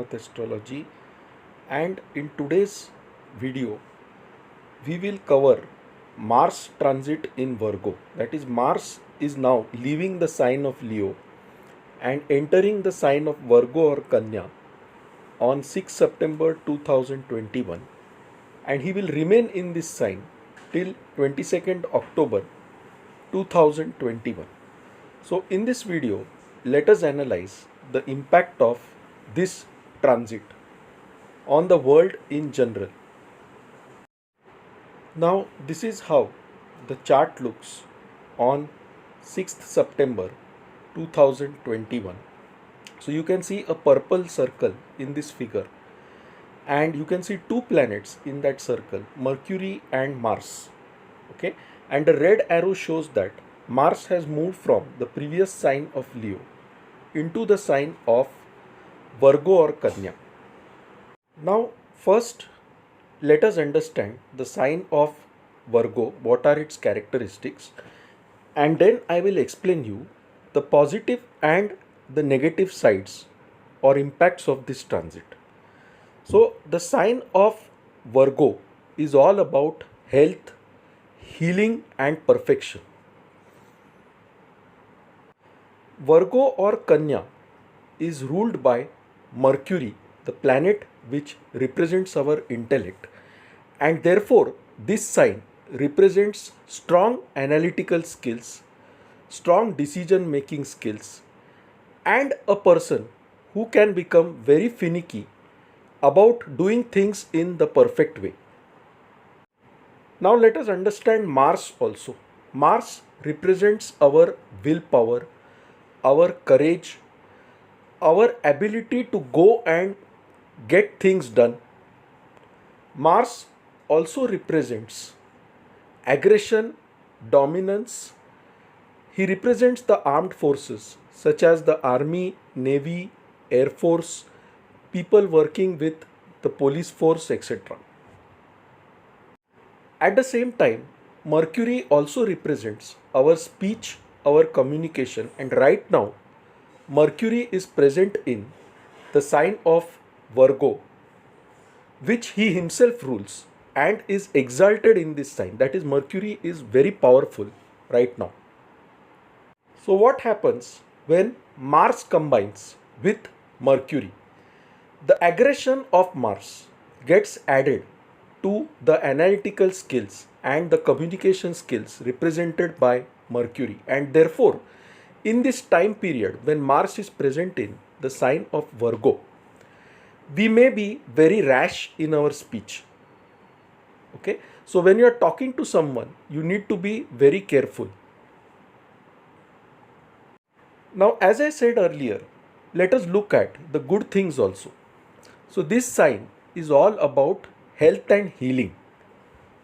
Bharat Astrology, and in today's video we will cover Mars transit in Virgo. That is, Mars is now leaving the sign of Leo and entering the sign of Virgo or Kanya on 6 September 2021, and he will remain in this sign till 22nd October 2021. So in this video, let us analyze the impact of this transit on the world in general. Now this is how the chart looks on 6th September 2021. So you can see a purple circle in this figure, and you can see two planets in that circle, Mercury and Mars. Okay, and the red arrow shows that Mars has moved from the previous sign of Leo into the sign of Virgo or Kanya. Now first let us understand the sign of Virgo, what are its characteristics, and then I will explain you the positive and the negative sides or impacts of this transit. So the sign of Virgo is all about health, healing and perfection. Virgo or Kanya is ruled by Mercury, the planet which represents our intellect, and therefore this sign represents strong analytical skills, strong decision making skills, and a person who can become very finicky about doing things in the perfect way. Now let us understand Mars also. Mars represents our willpower, our courage, our ability to go and get things done. Mars also represents aggression, dominance. He represents the armed forces such as the army, navy, air force, people working with the police force, etc. At the same time, Mercury also represents our speech, our communication, and right now Mercury is present in the sign of Virgo, which he himself rules and is exalted in this sign. That is, Mercury is very powerful right now. So what happens when Mars combines with Mercury? The aggression of Mars gets added to the analytical skills and the communication skills represented by Mercury, and therefore in this time period when Mars is present in the sign of Virgo, we may be very rash in our speech. Okay, so when you are talking to someone, you need to be very careful. Now, as I said earlier, let us look at the good things also. So this sign is all about health and healing.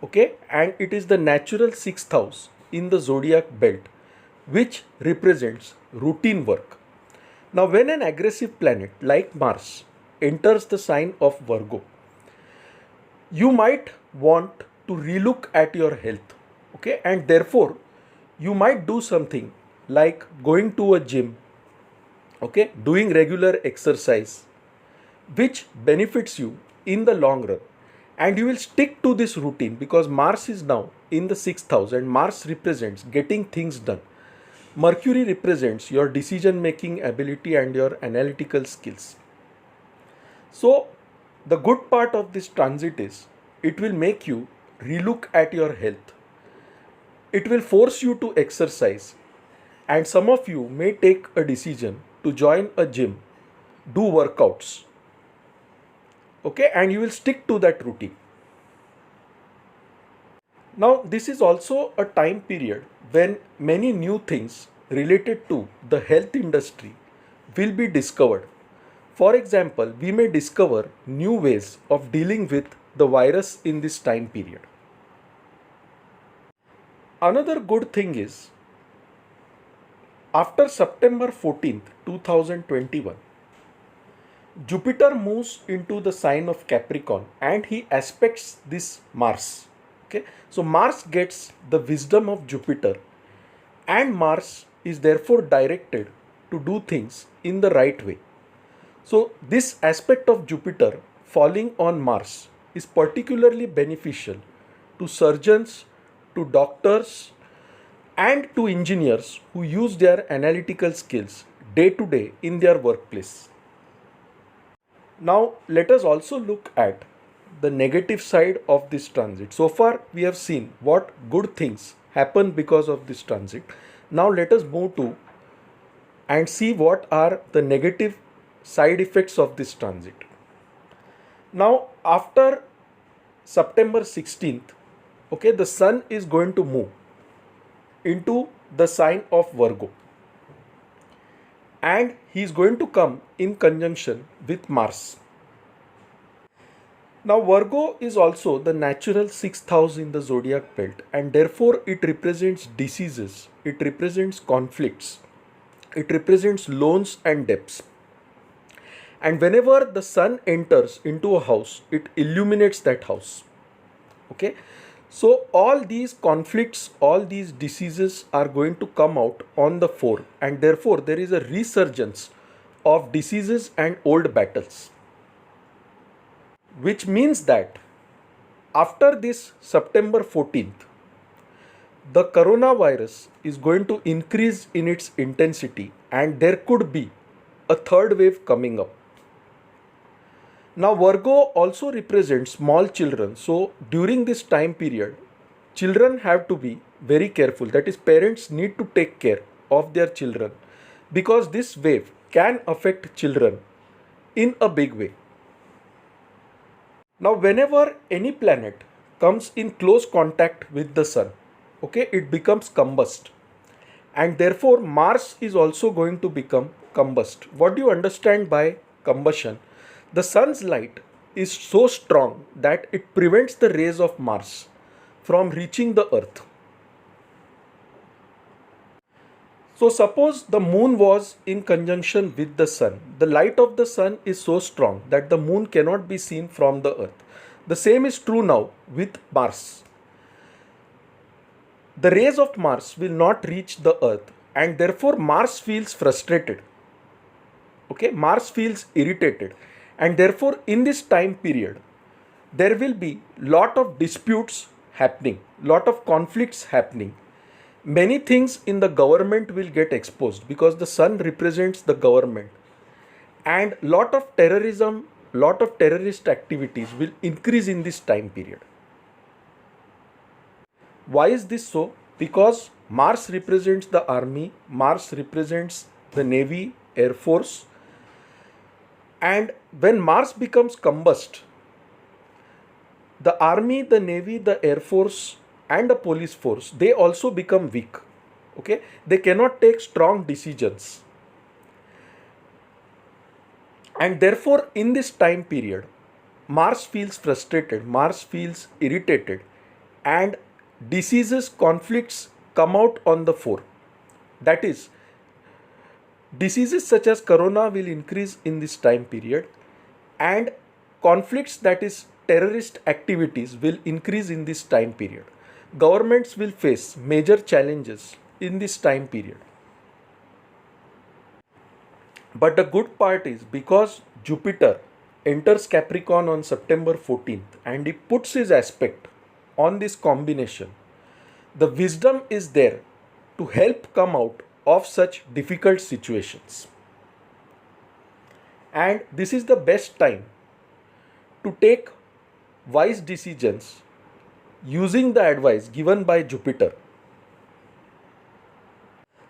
Okay, and it is the natural sixth house in the zodiac belt, which represents routine work. Now when an aggressive planet like Mars enters the sign of Virgo, you might want to relook at your health. Okay, and therefore you might do something like going to a gym, okay, doing regular exercise, which benefits you in the long run, and you will stick to this routine because Mars is now in the sixth house and Mars represents getting things done. Mercury represents your decision making ability and your analytical skills. So the good part of this transit is it will make you relook at your health. It will force you to exercise, and some of you may take a decision to join a gym, do workouts. Okay, and you will stick to that routine. Now this is also a time period when many new things related to the health industry will be discovered. For example, we may discover new ways of dealing with the virus in this time period. Another good thing is, after September 14th, 2021, Jupiter moves into the sign of Capricorn and he aspects this Mars. Okay, so Mars gets the wisdom of Jupiter, and Mars is therefore directed to do things in the right way. So this aspect of Jupiter falling on Mars is particularly beneficial to surgeons, to doctors, and to engineers who use their analytical skills day to day in their workplace. Now, let us also look at the negative side of this transit. So far, we have seen what good things happen because of this transit. Now, let us move to and see what are the negative side effects of this transit. Now, after September 16th, okay, the sun is going to move into the sign of Virgo, and he is going to come in conjunction with Mars. Now, Virgo is also the natural sixth house in the zodiac belt, and therefore it represents diseases, it represents conflicts, it represents loans and debts. And whenever the sun enters into a house, it illuminates that house. Okay, so all these conflicts, all these diseases are going to come out on the fore, and therefore there is a resurgence of diseases and old battles, which means that after this September 14th, the coronavirus is going to increase in its intensity, and there could be a third wave coming up. Now, Virgo also represents small children. So, during this time period, children have to be very careful. That is, parents need to take care of their children because this wave can affect children in a big way. Now, whenever any planet comes in close contact with the sun, okay, it becomes combust, and therefore Mars is also going to become combust. What do you understand by combustion? The sun's light is so strong that it prevents the rays of Mars from reaching the earth. So suppose the moon was in conjunction with the sun. The light of the sun is so strong that the moon cannot be seen from the earth. The same is true now with Mars. The rays of Mars will not reach the earth, and therefore Mars feels frustrated. Okay, Mars feels irritated, and therefore in this time period there will be lot of disputes happening, lot of conflicts happening. Many things in the government will get exposed because the sun represents the government, and lot of terrorism, lot of terrorist activities will increase in this time period. Why is this so? Because Mars represents the army, Mars represents the navy, air force, and when Mars becomes combust, the army, the navy, the air force, and the police force, they also become weak. Okay, they cannot take strong decisions, and therefore in this time period Mars feels frustrated, Mars feels irritated, and diseases, conflicts come out on the fore. That is, diseases such as corona will increase in this time period, and conflicts, that is terrorist activities, will increase in this time period. Governments will face major challenges in this time period. But the good part is, because Jupiter enters Capricorn on September 14th and he puts his aspect on this combination, the wisdom is there to help come out of such difficult situations. And this is the best time to take wise decisions using the advice given by Jupiter.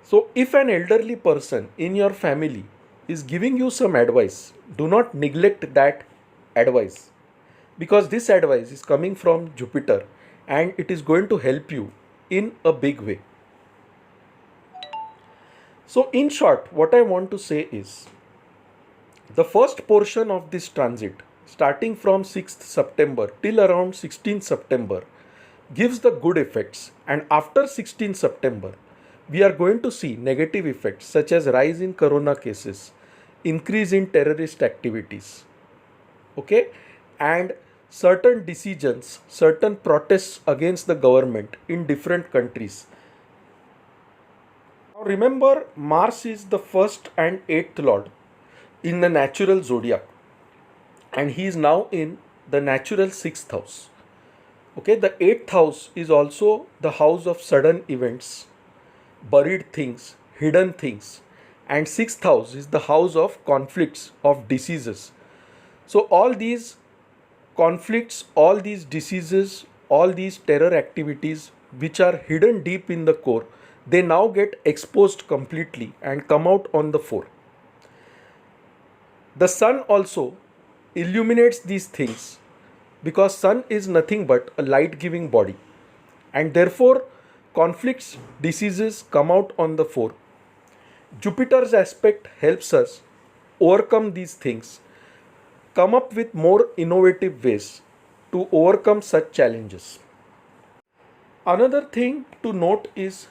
So, if an elderly person in your family is giving you some advice, do not neglect that advice, because this advice is coming from Jupiter and it is going to help you in a big way. So, in short, what I want to say is, the first portion of this transit, starting from 6th September till around 16th September, gives the good effects, and after 16th September, we are going to see negative effects such as rise in corona cases, increase in terrorist activities, okay, and certain decisions, certain protests against the government in different countries. Now remember, Mars is the first and eighth lord. in the natural zodiac, and he is now in the natural sixth house. Okay, the eighth house is also the house of sudden events, buried things, hidden things, and sixth house is the house of conflicts, of diseases. So, all these conflicts, all these diseases, all these terror activities which are hidden deep in the core, they now get exposed completely and come out on the fore. The sun also illuminates these things because sun is nothing but a light giving body, and therefore conflicts, diseases come out on the fore. Jupiter's aspect helps us overcome these things, come up with more innovative ways to overcome such challenges. Another thing to note is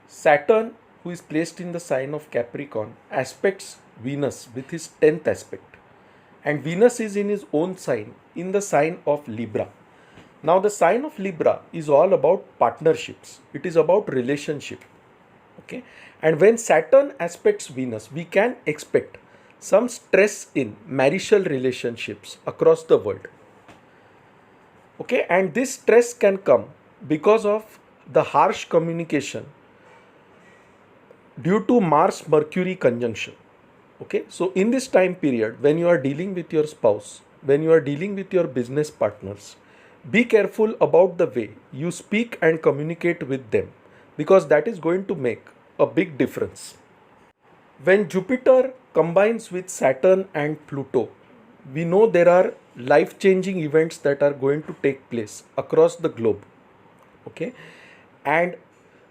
Saturn, who is placed in the sign of Capricorn, aspects Venus with his 10th aspect. And Venus is in his own sign, in the sign of Libra. Now, the sign of Libra is all about partnerships, it is about relationship. Okay, and when Saturn aspects Venus, we can expect some stress in marital relationships across the world. Okay, and this stress can come because of the harsh communication due to Mars Mercury conjunction. Okay, so in this time period, when you are dealing with your spouse, when you are dealing with your business partners, be careful about the way you speak and communicate with them, because that is going to make a big difference. When Jupiter combines with Saturn and Pluto, we know there are life changing events that are going to take place across the globe. Okay, and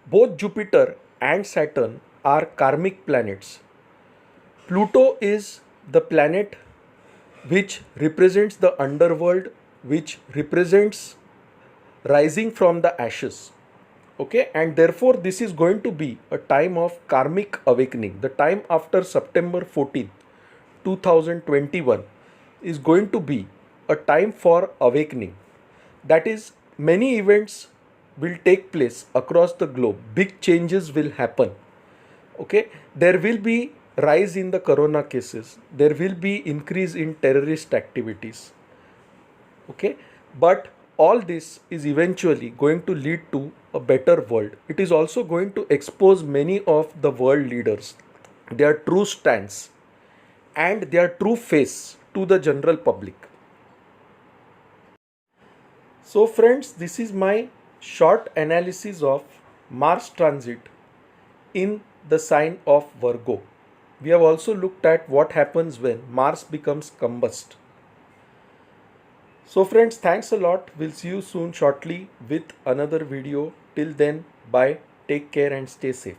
both Jupiter and Saturn are karmic planets. Pluto is the planet which represents the underworld, which represents rising from the ashes. Okay, and therefore this is going to be a time of karmic awakening. The time after September 14th, 2021 is going to be a time for awakening. That is, many events will take place across the globe, big changes will happen. Okay, there will be rise in the corona cases, there will be increase in terrorist activities. Okay, but all this is eventually going to lead to a better world. It is also going to expose many of the world leaders, their true stance and their true face to the general public. So friends, this is my short analysis of Mars transit in the sign of Virgo. We have also looked at what happens when Mars becomes combust. So friends, thanks a lot. We'll see you soon shortly with another video. Till then, bye, take care and stay safe.